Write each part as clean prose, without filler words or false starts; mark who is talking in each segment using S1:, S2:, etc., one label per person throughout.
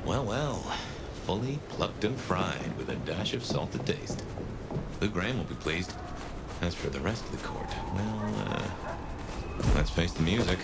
S1: Well, well. Fully plucked and fried with a dash of salt to taste. Lou Graham will be pleased. As for the rest of the court, well, let's face the music.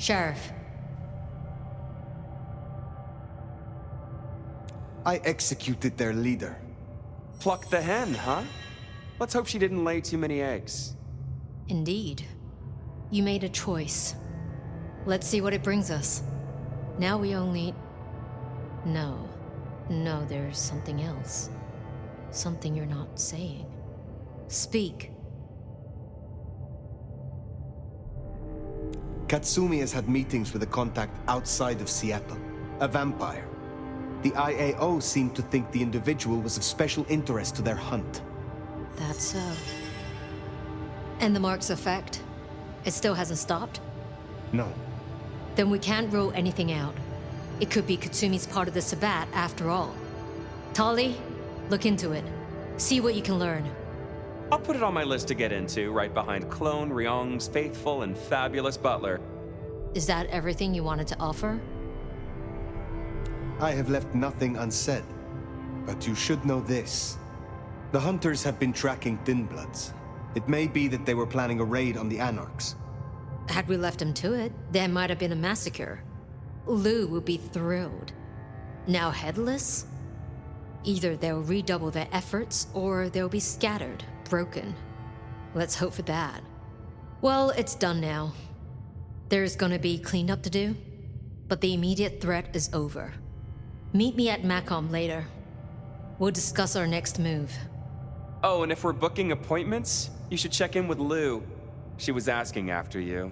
S2: Sheriff.
S3: I executed their leader.
S4: Pluck the hen, huh? Let's hope she didn't lay too many eggs.
S2: Indeed. You made a choice. Let's see what it brings us. Now we only... No. No, there's something else. Something you're not saying. Speak.
S3: Katsumi has had meetings with a contact outside of Seattle, a vampire. The IAO seemed to think the individual was of special interest to their hunt.
S2: That's so. And the mark's effect? It still hasn't stopped?
S3: No.
S2: Then we can't rule anything out. It could be Katsumi's part of the Sabbat after all. Tali, look into it. See what you can learn.
S4: I'll put it on my list to get into, right behind Clone Ryong's faithful and fabulous butler.
S2: Is that everything you wanted to offer?
S3: I have left nothing unsaid. But you should know this. The hunters have been tracking Thin Bloods. It may be that they were planning a raid on the Anarchs.
S2: Had we left him to it, there might have been a massacre. Lou would be thrilled. Now headless? Either they'll redouble their efforts, or they'll be scattered, broken. Let's hope for that. Well, it's done now. There's gonna be cleanup to do, but the immediate threat is over. Meet me at Macom later. We'll discuss our next move.
S4: Oh, and if we're booking appointments, you should check in with Lou. She was asking after you.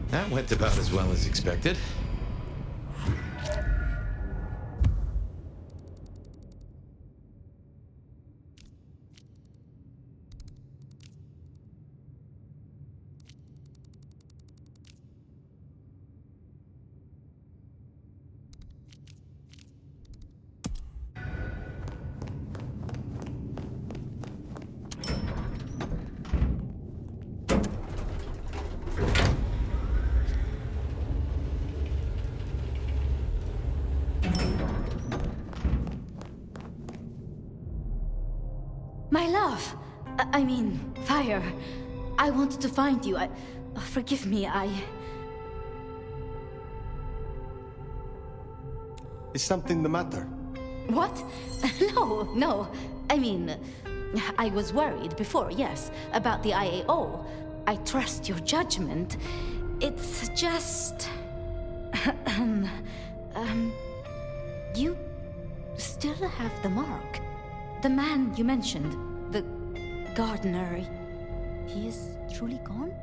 S1: That went about as well as expected.
S5: love. I mean, fire. I wanted to find you. Forgive me,
S3: Is something the matter?
S5: What? No. I mean, I was worried before, yes, about the IAO. I trust your judgment. It's just... You still have the mark. The man you mentioned, the gardener, he is truly gone?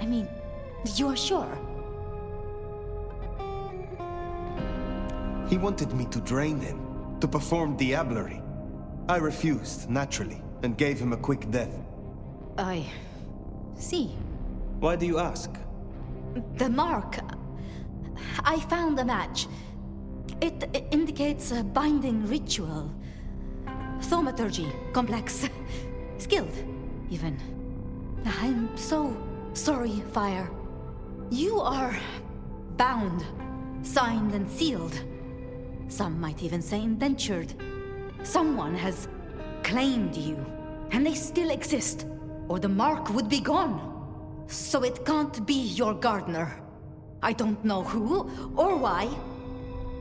S5: I mean, you are sure?
S3: He wanted me to drain him, to perform diablerie. I refused, naturally, and gave him a quick death.
S5: I see.
S3: Why do you ask?
S5: The mark. I found a match. It indicates a binding ritual. Thaumaturgy, complex. Skilled, even. I'm so sorry, Fire. You are bound, signed and sealed. Some might even say indentured. Someone has claimed you, and they still exist, or the mark would be gone. So it can't be your gardener. I don't know who, or why,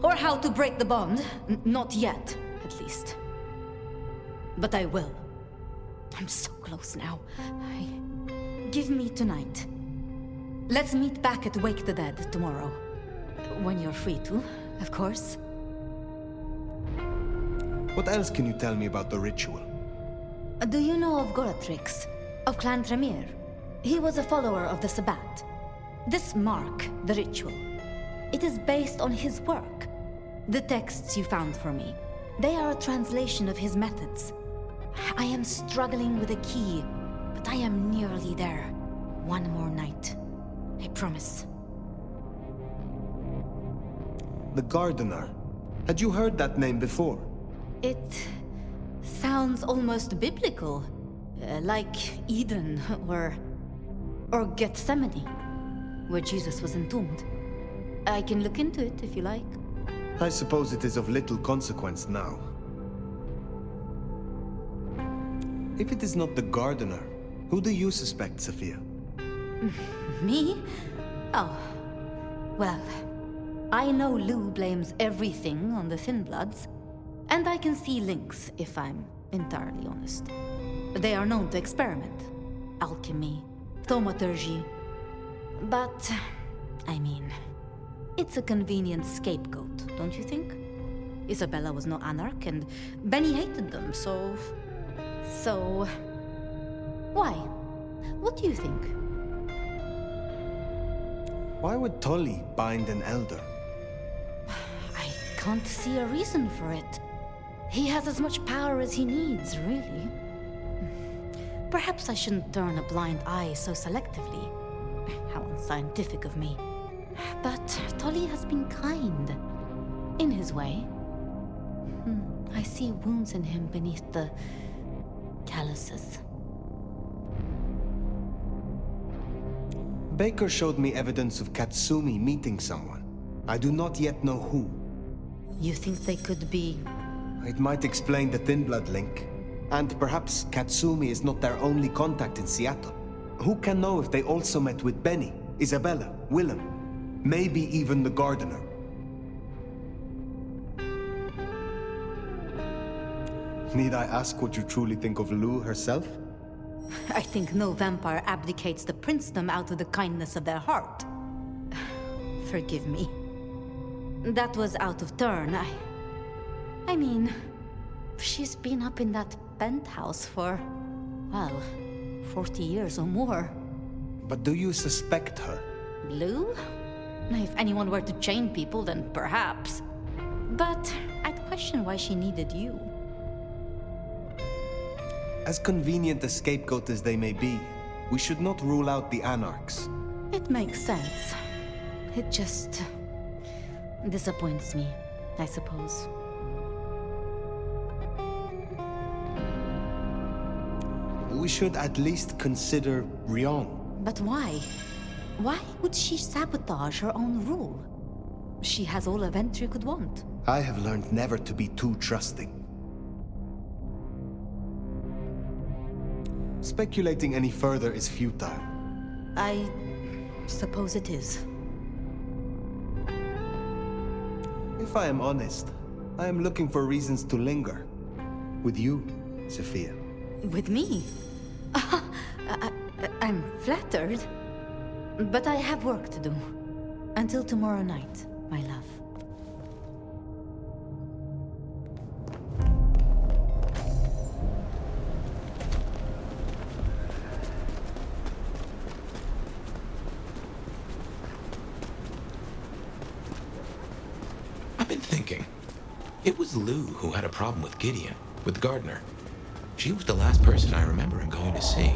S5: or how to break the bond. Not yet, at least. But I will. I'm so close now. Give me tonight. Let's meet back at Wake the Dead tomorrow. When you're free to, of course.
S3: What else can you tell me about the ritual?
S5: Do you know of Goratrix, of Clan Tremere? He was a follower of the Sabbat. This mark, the ritual, it is based on his work. The texts you found for me, they are a translation of his methods. I am struggling with a key, but I am nearly there. One more night. I promise.
S3: The Gardener. Had you heard that name before?
S5: It sounds almost biblical. Like Eden or Gethsemane, where Jesus was entombed. I can look into it if you like.
S3: I suppose it is of little consequence now. If it is not the Gardener, who do you suspect, Sophia?
S5: Me? Oh. Well, I know Lou blames everything on the Thin Bloods, and I can see links if I'm entirely honest. They are known to experiment. Alchemy, thaumaturgy. But, I mean, it's a convenient scapegoat, don't you think? Isabella was no anarch, and Benny hated them, so... Why? What do you think?
S3: Why would Tully bind an elder?
S5: I can't see a reason for it. He has as much power as he needs, really. Perhaps I shouldn't turn a blind eye so selectively. How unscientific of me. But Tully has been kind. In his way. I see wounds in him beneath the calluses.
S3: Baker showed me evidence of Katsumi meeting someone. I do not yet know who.
S5: You think they could be...
S3: It might explain the Thin Blood link. And perhaps Katsumi is not their only contact in Seattle. Who can know if they also met with Benny, Isabella, Willem, maybe even the Gardener? Need I ask what you truly think of Lou herself?
S5: I think no vampire abdicates the princedom out of the kindness of their heart. Forgive me. That was out of turn. I mean, she's been up in that penthouse for, well, 40 years or more.
S3: But do you suspect her?
S5: Lou? If anyone were to chain people, then perhaps. But I'd question why she needed you.
S3: As convenient a scapegoat as they may be, we should not rule out the Anarchs.
S5: It makes sense. It just... disappoints me, I suppose.
S3: We should at least consider Rion.
S5: But why? Why would she sabotage her own rule? She has all a Ventry could want.
S3: I have learned never to be too trusting. Speculating any further is futile.
S5: I suppose it is.
S3: If I am honest, I am looking for reasons to linger. With you, Sophia.
S5: With me? I'm flattered. But I have work to do. Until tomorrow night, my love.
S1: I've been thinking. It was Lou who had a problem with Gideon, with Gardner. She was the last person I remember him going to see.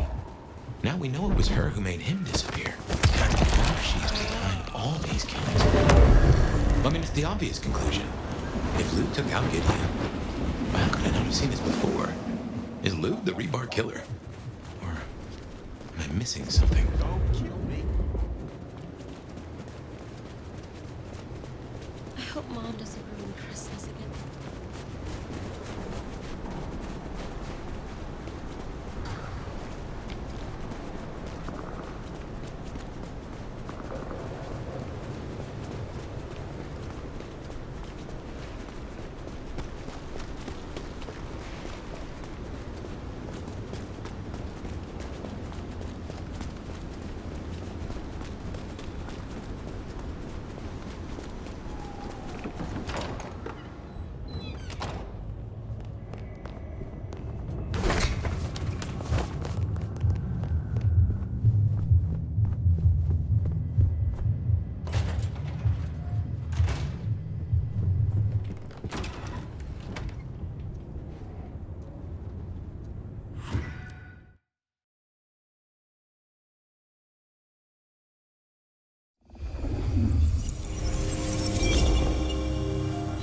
S1: Now we know it was her who made him disappear. She's behind all these killings. I mean, it's the obvious conclusion. If Lou took out Gideon, well, how could I not have seen this before? Is Lou the rebar killer? Or am I missing something?
S6: Don't kill me.
S7: I hope Mom doesn't ruin Christmas again.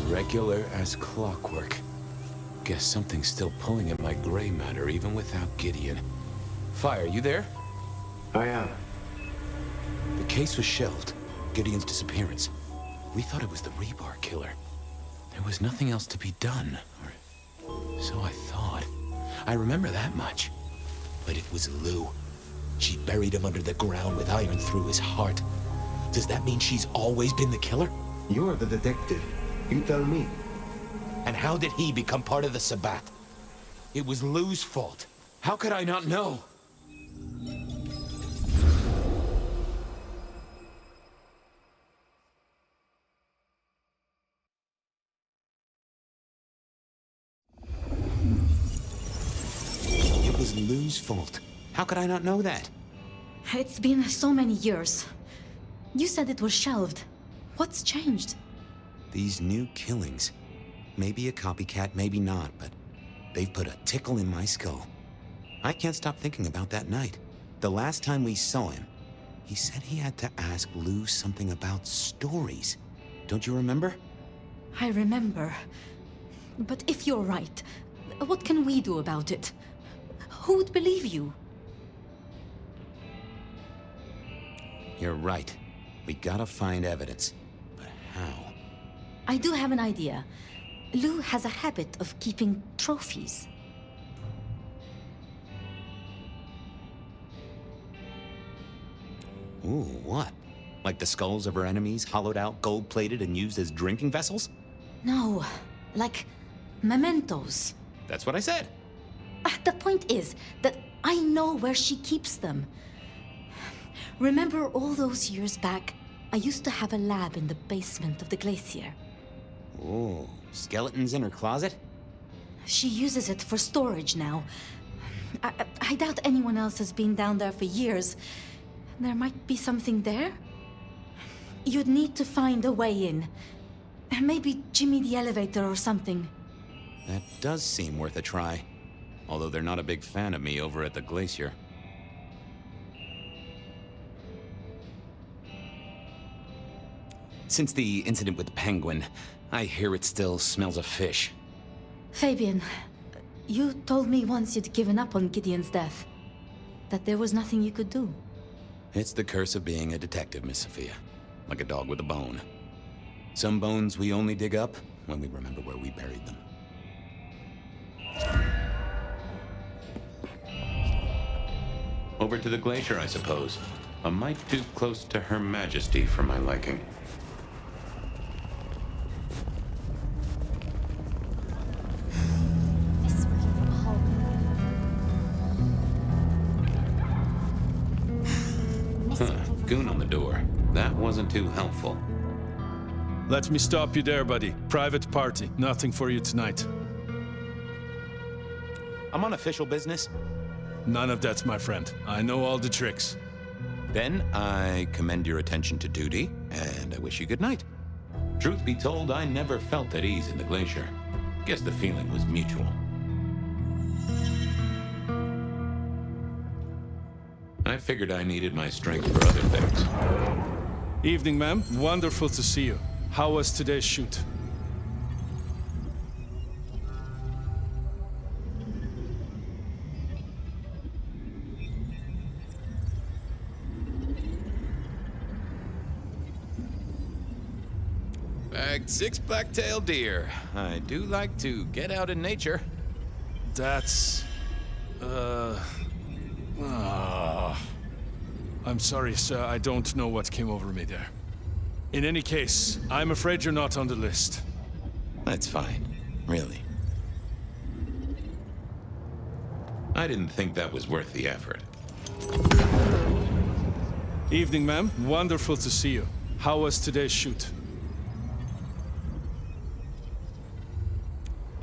S6: Regular as clockwork. Guess something's still pulling at my gray matter even without Gideon. Fire, you there?
S8: I am.
S6: The case was shelved. Gideon's disappearance. We thought it was the rebar killer. There was nothing else to be done. Or so I thought. I remember that much. But it was Lou. She buried him under the ground with iron through his heart. Does that mean she's always been the killer?
S3: You're the detective. You tell me.
S6: And how did he become part of the Sabbat? It was Lou's fault. How could I not know? It was Lou's fault. How could I not know that?
S5: It's been so many years. You said it was shelved. What's changed?
S6: These new killings. Maybe a copycat, maybe not, but they've put a tickle in my skull. I can't stop thinking about that night. The last time we saw him, he said he had to ask Lou something about stories. Don't you remember?
S5: I remember. But if you're right, what can we do about it? Who would believe you?
S6: You're right. We gotta find evidence. But how?
S5: I do have an idea. Lou has a habit of keeping trophies.
S6: Ooh, what? Like the skulls of her enemies, hollowed out, gold-plated, and used as drinking vessels?
S5: No, like mementos.
S6: That's what I said.
S5: The point is that I know where she keeps them. Remember all those years back, I used to have a lab in the basement of the glacier.
S6: Ooh, skeletons in her closet?
S5: She uses it for storage now. I doubt anyone else has been down there for years. There might be something there. You'd need to find a way in. Maybe Jimmy the elevator or something.
S6: That does seem worth a try. Although they're not a big fan of me over at the glacier. Since the incident with the penguin, I hear it still smells of fish.
S5: Fabian, you told me once you'd given up on Gideon's death. That there was nothing you could do.
S6: It's the curse of being a detective, Miss Sophia. Like a dog with a bone. Some bones we only dig up when we remember where we buried them.
S1: over to the glacier, I suppose. A mite too close to Her Majesty for my liking.
S7: This freaking hole.
S1: Goon on the door. That wasn't too helpful.
S8: Let me stop you there, buddy. Private party. Nothing for you tonight.
S6: I'm on official business.
S8: None of that, my friend. I know all the tricks.
S6: Then I commend your attention to duty, and I wish you good night.
S1: Truth be told, I never felt at ease in the glacier. Guess the feeling was mutual. I figured I needed my strength for other things.
S8: Evening, ma'am. Wonderful to see you. How was today's shoot?
S6: Bagged 6 black-tailed deer. I do like to get out in nature.
S8: That's... I'm sorry, sir. I don't know what came over me there. In any case, I'm afraid you're not on the list.
S6: That's fine. Really.
S1: I didn't think that was worth the effort.
S8: Evening, ma'am. Wonderful to see you. How was today's shoot?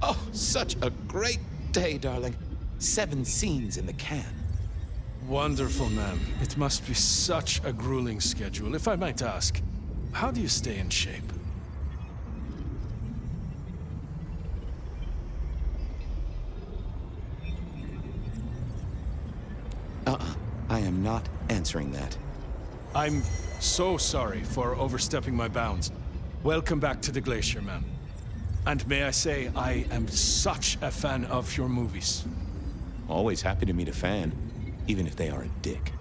S6: Oh, such a great day, darling. 7 scenes in the can.
S8: Wonderful, ma'am. It must be such a grueling schedule. If I might ask, how do you stay in shape?
S6: I am not answering that.
S8: I'm so sorry for overstepping my bounds. Welcome back to the glacier, ma'am. And may I say, I am such a fan of your movies.
S6: Always happy to meet a fan, even if they are a dick.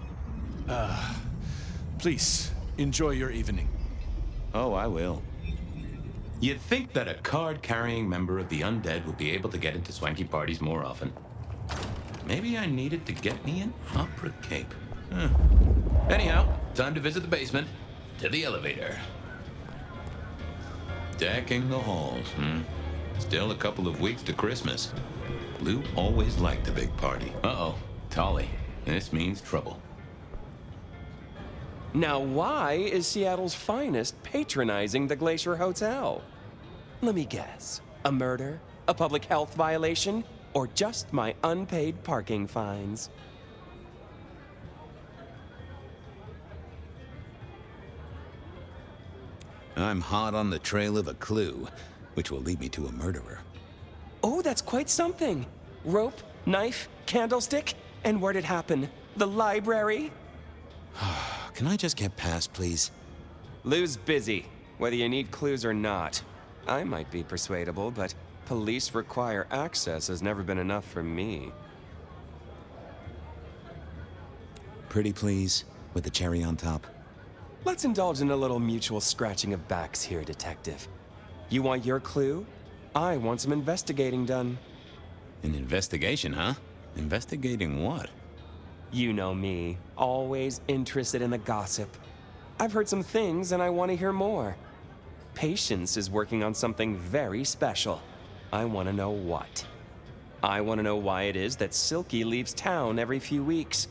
S8: Please, enjoy your evening.
S6: Oh, I will.
S1: You'd think that a card-carrying member of the undead would be able to get into swanky parties more often. Maybe I needed to get me an opera cape. Anyhow, time to visit the basement. To the elevator. Decking the halls, Still a couple of weeks to Christmas. Lou always liked a big party. Uh-oh, Tolly. This means trouble.
S4: Now, why is Seattle's finest patronizing the Glacier Hotel? Let me guess. A murder? A public health violation? Or just my unpaid parking fines?
S6: I'm hot on the trail of a clue, which will lead me to a murderer.
S4: Oh, that's quite something. Rope, knife, candlestick, and where'd it happen? The library?
S6: Can I just get past, please?
S4: Lou's busy, whether you need clues or not. I might be persuadable, but police require access has never been enough for me.
S6: Pretty please, with the cherry on top.
S4: Let's indulge in a little mutual scratching of backs here, Detective. You want your clue? I want some investigating done.
S6: An investigation, huh? Investigating what?
S4: You know me, always interested in the gossip. I've heard some things and I want to hear more. Patience is working on something very special. I want to know what. I want to know why it is that Silky leaves town every few weeks.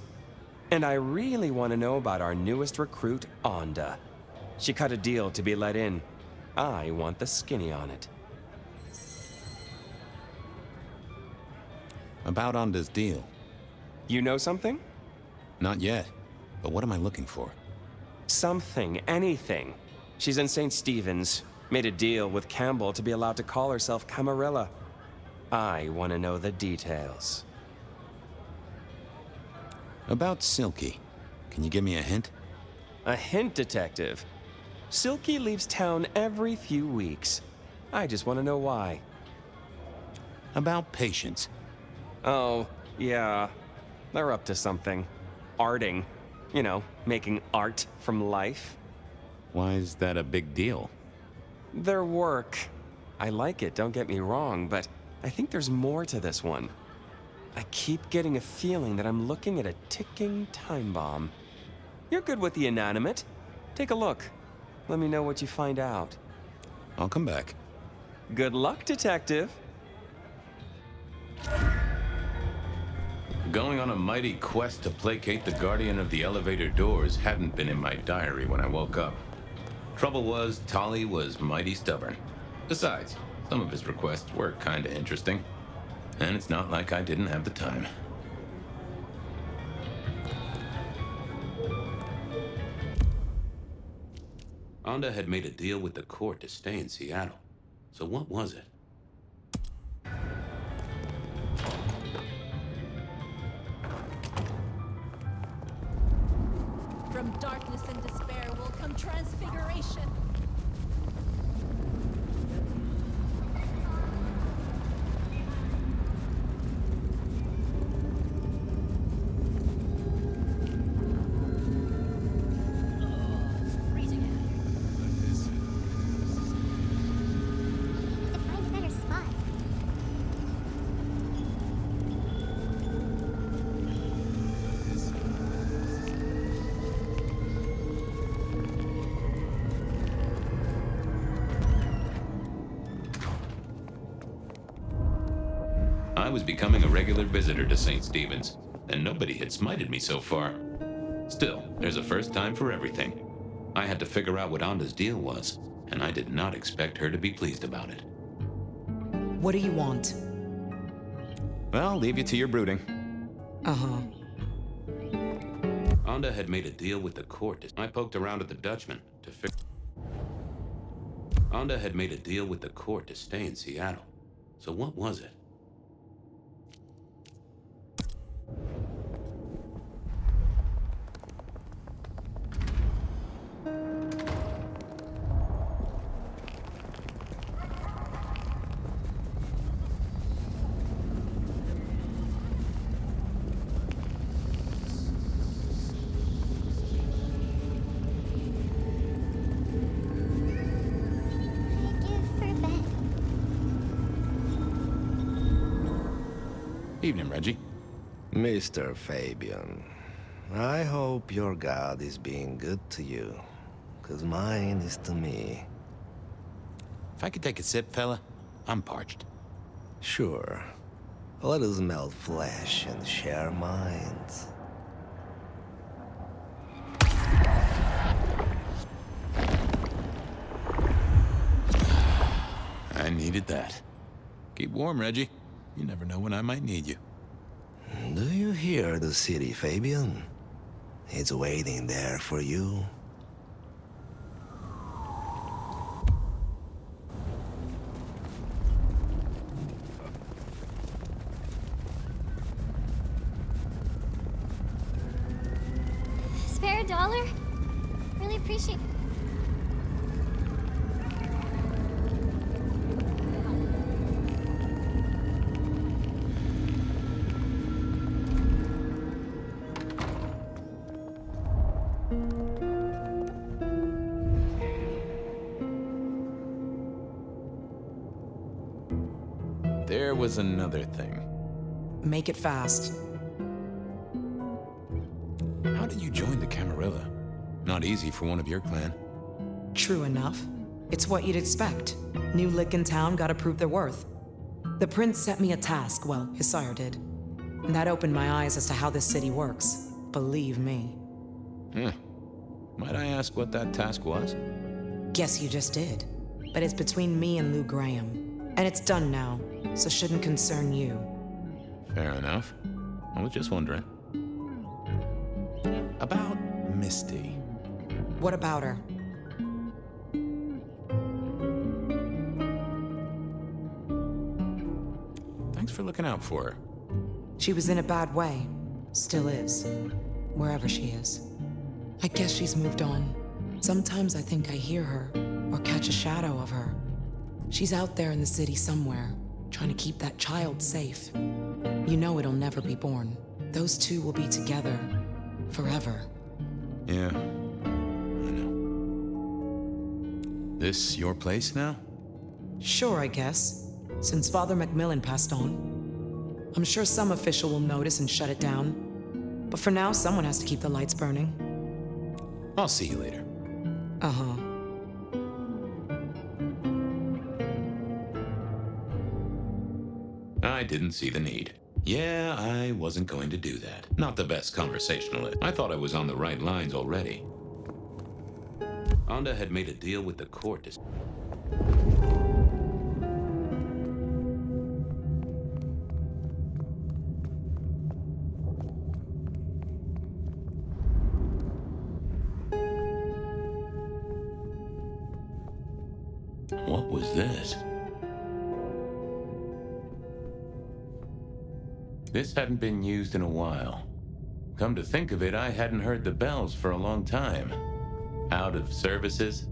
S4: And I really want to know about our newest recruit, Onda. She cut a deal to be let in. I want the skinny on it.
S6: About Onda's deal.
S4: You know something?
S6: Not yet. But what am I looking for?
S4: Something, anything. She's in St. Stephen's. Made a deal with Campbell to be allowed to call herself Camarilla. I want to know the details.
S6: About Silky. Can you give me a hint?
S4: A hint, Detective. Silky leaves town every few weeks. I just want to know why.
S6: About Patience.
S4: Oh, yeah. They're up to something. Arting. You know, making art from life.
S6: Why is that a big deal?
S4: Their work. I like it, don't get me wrong, but I think there's more to this one. I keep getting a feeling that I'm looking at a ticking time bomb. You're good with the inanimate. Take a look. Let me know what you find out.
S6: I'll come back.
S4: Good luck, Detective.
S6: Going on a mighty quest to placate the guardian of the elevator doors hadn't been in my diary when I woke up. Trouble was, Tolly was mighty stubborn. Besides, some of his requests were kinda interesting. And it's not like I didn't have the time. Onda had made a deal with the court to stay in Seattle. So what was it?
S9: From darkness and despair will come transfiguration.
S6: I was becoming a regular visitor to St. Stephen's, and nobody had smited me so far. Still, there's a first time for everything. I had to figure out what Onda's deal was, and I did not expect her to be pleased about it.
S10: What do you want?
S6: Well, I'll leave you to your brooding.
S10: Uh-huh.
S6: Onda had made a deal with the court. I poked around at the Dutchman to figure... Onda had made a deal with the court to stay in Seattle. So what was it? Evening, Reggie.
S11: Mr. Fabian, I hope your God is being good to you, 'cause mine is to me.
S6: If I could take a sip, fella, I'm parched.
S11: Sure. Let us melt flesh and share minds.
S6: I needed that. Keep warm, Reggie. You never know when I might need you.
S11: Do you hear the city, Fabian? It's waiting there for you.
S12: Spare a dollar? Really appreciate it.
S6: There was another thing.
S10: Make it fast.
S6: How did you join the Camarilla? Not easy for one of your clan.
S10: True enough. It's what you'd expect. New lick in town gotta prove their worth. The prince set me a task, well, his sire did. And that opened my eyes as to how this city works. Believe me.
S6: Might I ask what that task was?
S10: Guess you just did. But it's between me and Lou Graham. And it's done now, so shouldn't concern you.
S6: Fair enough. I was just wondering. About Misty.
S10: What about her?
S6: Thanks for looking out for her.
S10: She was in a bad way. Still is. Wherever she is. I guess she's moved on. Sometimes I think I hear her, or catch a shadow of her. She's out there in the city somewhere, trying to keep that child safe. You know it'll never be born. Those two will be together. Forever.
S6: Yeah. I know. This your place now?
S10: Sure, I guess. Since Father Macmillan passed on. I'm sure some official will notice and shut it down. But for now, someone has to keep the lights burning.
S6: I'll see you later.
S10: Uh-huh.
S1: I didn't see the need. Yeah, I wasn't going to do that. Not the best conversationalist. I thought I was on the right lines already. Anda had made a deal with the court to... What was this? This hadn't been used in a while. Come to think of it, I hadn't heard the bells for a long time. Out of services?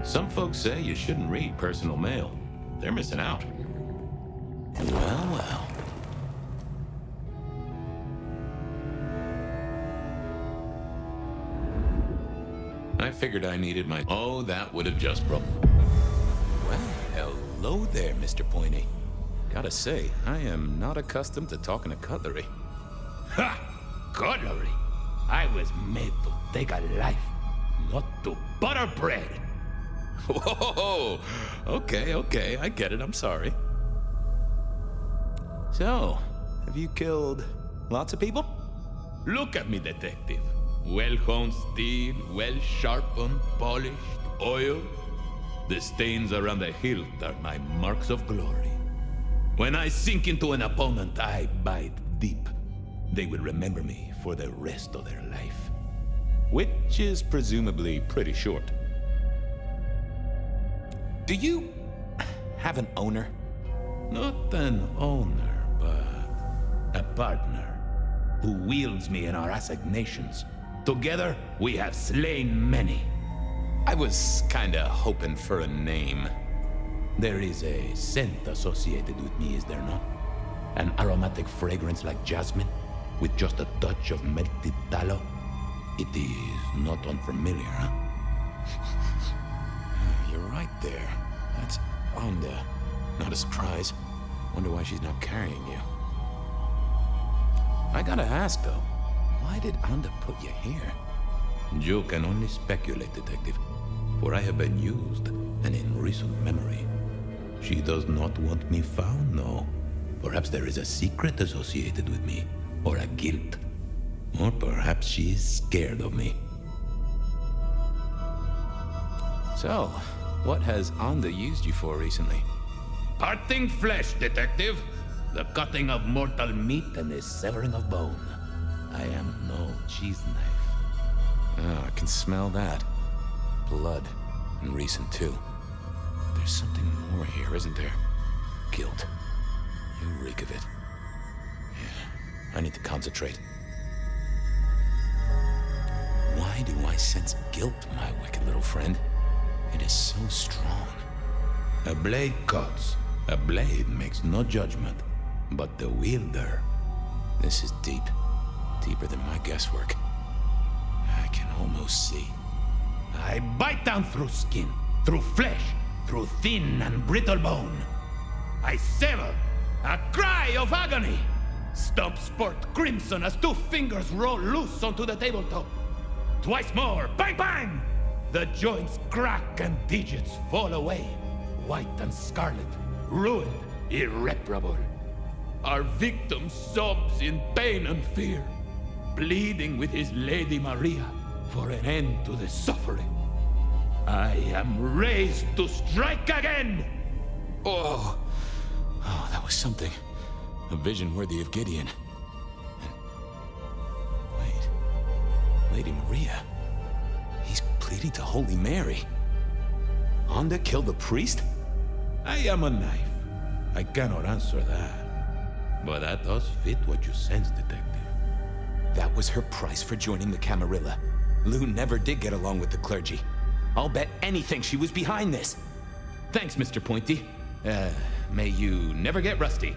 S1: Some folks say you shouldn't read personal mail. They're missing out. Well, well. I figured I needed my... Oh, that would have just broke. Well, hello there, Mr. Pointy. Gotta say, I am not accustomed to talking to cutlery.
S13: Ha! Cutlery? I was made to take a life, not to butter bread.
S1: Whoa! Okay, I get it, I'm sorry. So, have you killed lots of people?
S13: Look at me, detective. Well-honed steel, well-sharpened, polished, oiled. The stains around the hilt are my marks of glory. When I sink into an opponent, I bite deep. They will remember me for the rest of their life.
S1: Which is presumably pretty short.
S6: Do you have an owner?
S13: Not an owner, but a partner who wields me in our assignations. Together, we have slain many.
S1: I was kinda hoping for a name.
S13: There is a scent associated with me, is there not? An aromatic fragrance like jasmine, with just a touch of melted tallow. It is not unfamiliar, huh?
S1: You're right there. That's Anda. Not a surprise. Wonder why she's not carrying you. I gotta ask, though. Why did Anda put you here?
S13: You can only speculate, detective. For I have been used, and in recent memory. She does not want me found, no. Perhaps there is a secret associated with me, or a guilt. Or perhaps she is scared of me.
S1: So, what has Anda used you for recently?
S13: Parting flesh, detective. The cutting of mortal meat and the severing of bone. I am no cheese knife.
S1: Oh, I can smell that. Blood. And recent, too. There's something more here, isn't there? Guilt. You reek of it. Yeah, I need to concentrate. Why do I sense guilt, my wicked little friend? It is so strong.
S13: A blade cuts. A blade makes no judgment. But the wielder...
S1: This is deep. Deeper than my guesswork. I can almost see.
S13: I bite down through skin, through flesh, through thin and brittle bone. I sever, a cry of agony. Stumps spurt crimson as 2 fingers roll loose onto the tabletop. Twice more, bang bang! The joints crack and digits fall away. White and scarlet, ruined, irreparable. Our victim sobs in pain and fear, pleading with his Lady Maria for an end to the suffering. I am raised to strike again!
S1: Oh, that was something. A vision worthy of Gideon. And... wait. Lady Maria. He's pleading to Holy Mary. Anda killed the priest?
S13: I am a knife. I cannot answer that. But that does fit what you sense, detective.
S6: That was her price for joining the Camarilla. Lou never did get along with the clergy. I'll bet anything she was behind this.
S13: Thanks, Mr. Pointy. May you never get rusty.